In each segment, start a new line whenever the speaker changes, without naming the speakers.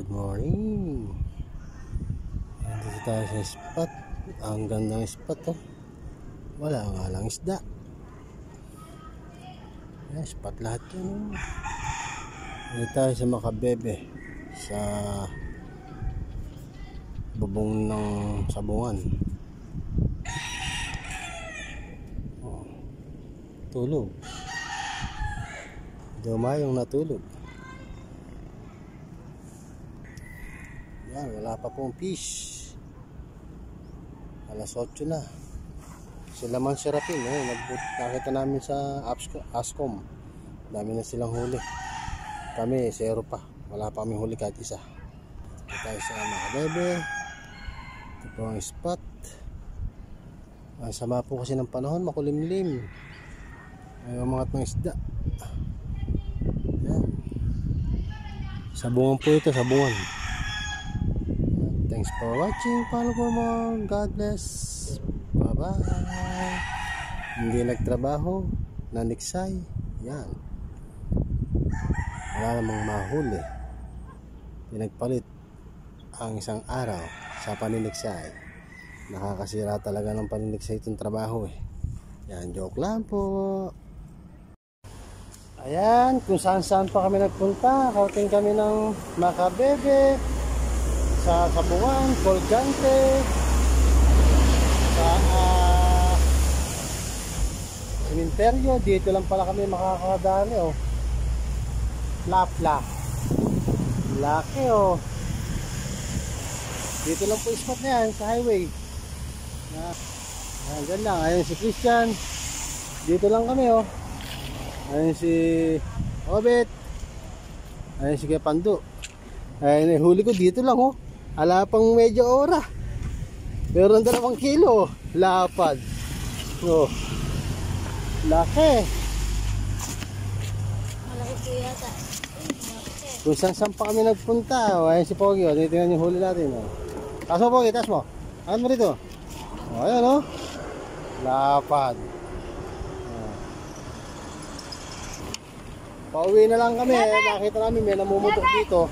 Good morning. Nandito tayo sa spot. Ang gandang spot oh. Wala nga lang isda. Spot lahat yun. Nandito tayo sa Makabebe, sa bubong ng sabungan. Tulog. Dumayong natulog. Yan, wala pa pong fish. Alas 8 na. Sila man sirapin nakita namin sa Ascom. Dami na silang huli. Kami 0 pa. Wala pa kami huli kahit isa. Ito tayo sa Makabebe. Ito po ang spot. Ang sama po kasi ng panahon, makulimlim. Ay umangat ng isda. Yan. Sabungan po ito, sabungan. Thanks for watching. Follow for more. God bless. Bye-bye. Hindi nagtrabaho, naniksay. Yan. Wala namang mahuli. Pinagpalit ang isang araw sa paniniksay. Nakakasira talaga ng paniniksay itong trabaho eh. Yan, joke lang po. Ayan, kung saan-saan pa kami nagpunta. Karating kami ng Makabebe, sa Sabungan, Colgante, sa sementeryo. Dito lang pala kami makakadali oh. Lapla. Laki oh. Dito lang po spot na yan sa highway. Dyan lang. Ayun si Christian. Dito lang kami oh. Ayun si Obet. Ayun si Kapando. Ayun huli ko dito lang oh. Ala pang medyo ora. Meron 2 kilo. Lapad. Oh. Laki.
Malaki po yata.
Kung saan pa kami nagpunta. Oh. Ayun si Pogi. Oh. Tingnan yung huli natin. Oh. Taas mo Pogi, taas mo. Ano mo dito? Oh, ayan oh. Lapad. Oh. Pauwi na lang kami. Nakita namin may namumutok dito.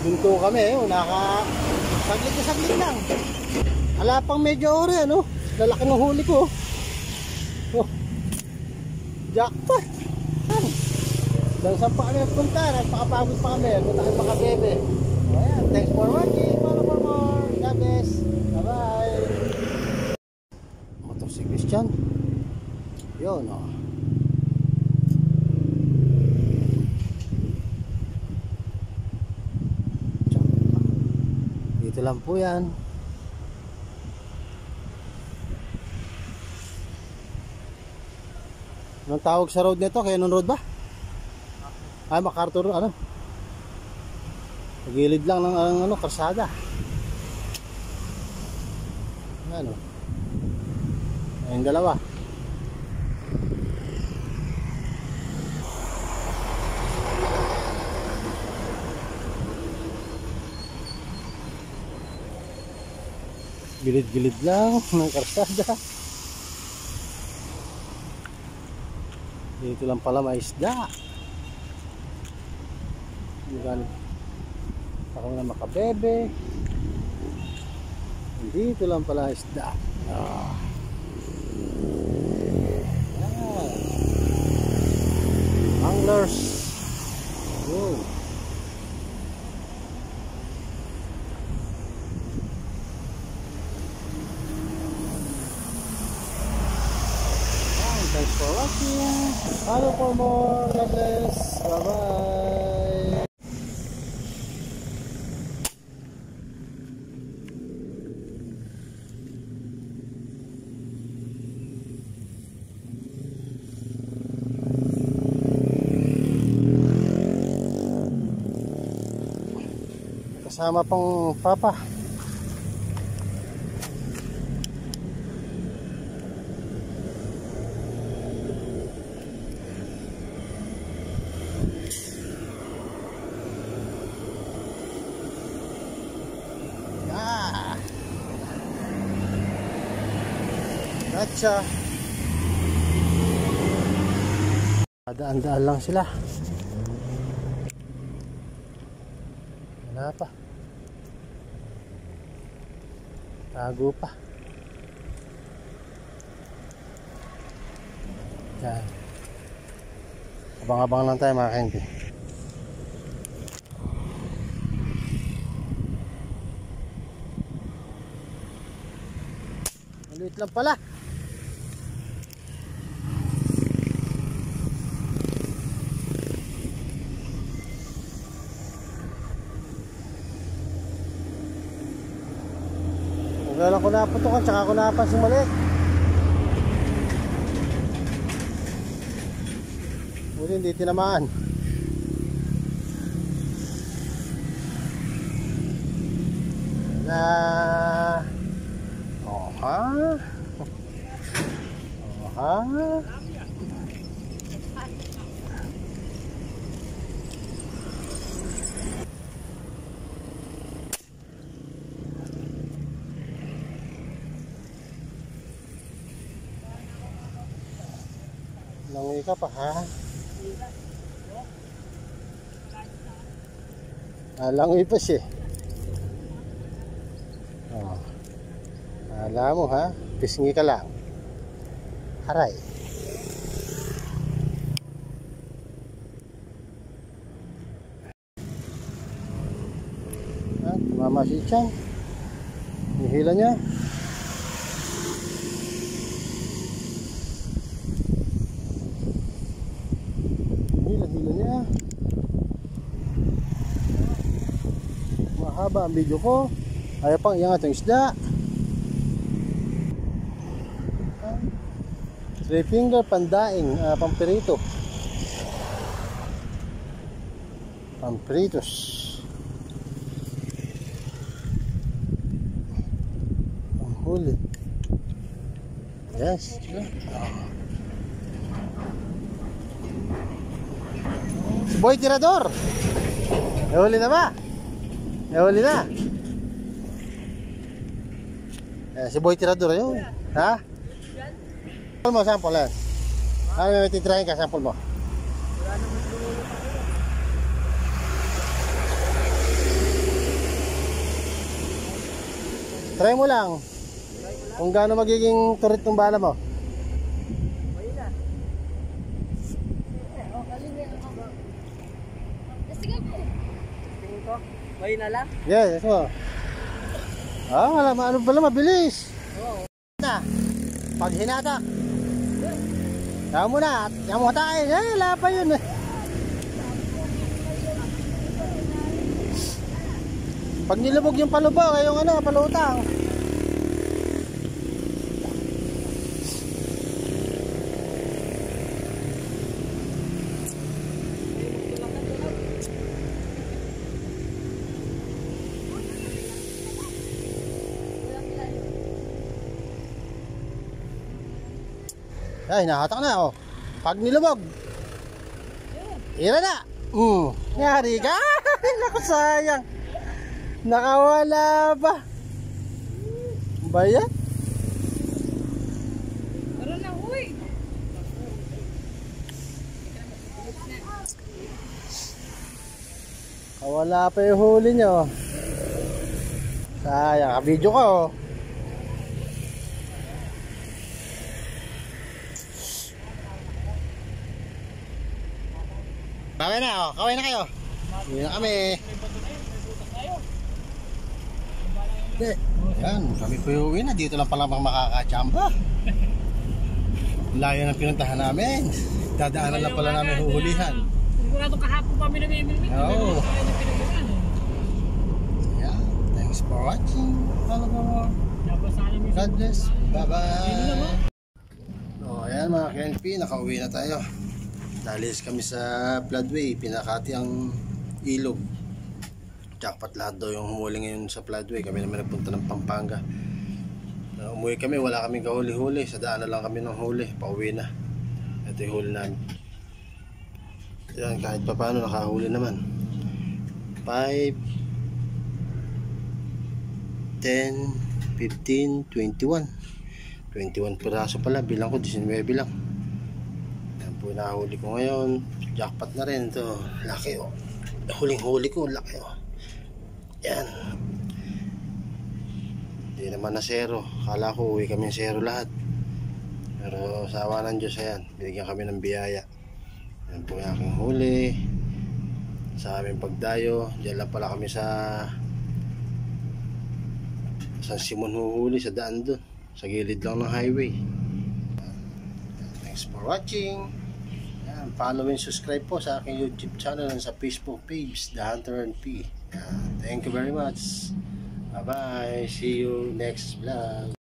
Bunto kami, saglit lang. Ala pang medyo ore, ano? Lalaki ng huli ko. Oh. Jackpot. Dan saan pa kami nagpunta? Nagpakapagod pa kami. Punta kami Makabebe. Ayan, thanks for watching. Follow for more. God bless. Bye-bye. Motor si Christian. Yun, oh. Dito lang po yan. Anong tawag sa road nito? Kaya nung road ba? Ay, MacArthur, ano? Pagilid lang ng ano, karsada. Ano? Ayun, dalawa. Gilid-gilid lang ng karsada. Dito lang pala may isda. Ako na Makabebe. Dito lang pala isda. Anglers. Whoa. Thanks for watching. Follow for more. God bless. Bye-bye. Kasama pang papa. Gotcha. Daan-daan lang sila. Wala pa. Tago pa. Yan. Abang-abang lang tayo mga Kenpi. Maliit lang pala. Kailan ko naputukan, tsaka ko napansin maliit. Buti hindi tinamaan. Na oha. Oha. Langoy ka pa ha? Langoy pa siya. Oh. Alam mo ha? Pisngi ka lang. Aray. Tumama si Chang. Hihila niya. Mahaba ang video ko. Ayaw pang iangat yung isda. 3 finger pandaing, pampirito. Pampiritos. Ang huli. Yes. Si Boy Tirador. Huli na ba? Huli na. Si Boy Tirador yun. Ha? Sample mo, sample yan. May titrahin ka, sample mo. Try mo lang. Kung gaano magiging turit ng bala mo.
May na lang?
Yes, so. Ano pala mabilis.
Oo.
Na. Pag hinatak. Yaw mo na. Yaw mo tayo. Wala pa yun. Pag nilubog yung palubaw, yung palutang. Ay, nahatak na oh. Pag nilubog. Ira na. Yari ka. Naku, sayang. Nakawala pa. Bayan.
Meron na, huy.
Kawala pa yung huli nyo. Sayang, ka-video ko oh. Kawin na, kawin na kayo. Hindi na kami. Hindi. Yan, kami po yung uwi na. Dito lang pala makakachamba. Layo ng pinuntahan namin. Dadaanan lang pala namin huhulihan.
Sigurado kahapon kami namimilmit.
Oo. Yeah, thanks for watching. God bless. Bye-bye. So, ayan mga KNP, nakauwi na tayo. Nalis kami sa Floodway, pinakati ang ilog. Jackpot lahat daw yung humuli ngayon sa Floodway. Kami naman nagpunta ng Pampanga. Umuwi kami, wala kaming kahuli-huli. Sa daan na lang kami ng huli, pauwi na. Ito yung huli namin. Yan, kahit pa paano nakahuli naman. 5, 10, 15, 21. 21 piraso pala, bilang ko 19 lang. Nahuli ko ngayon, jackpot na rin ito. Laki oh. Huling huli ko, laki oh. Yan. Hindi naman na zero. Kala ko uwi kami zero lahat. Pero sa awa ng Diyos, ayan, binigyan kami ng biyaya. Yan po yung aking huli. Sa aming pagdayo. Diyan lang pala kami sa San Simon huhuli, sa daan doon. Sa gilid lang ng highway. Thanks for watching. Yan, follow and subscribe po sa aking YouTube channel and sa Facebook page, The Hunter and P. Yan, thank you very much. Bye bye. See you next vlog.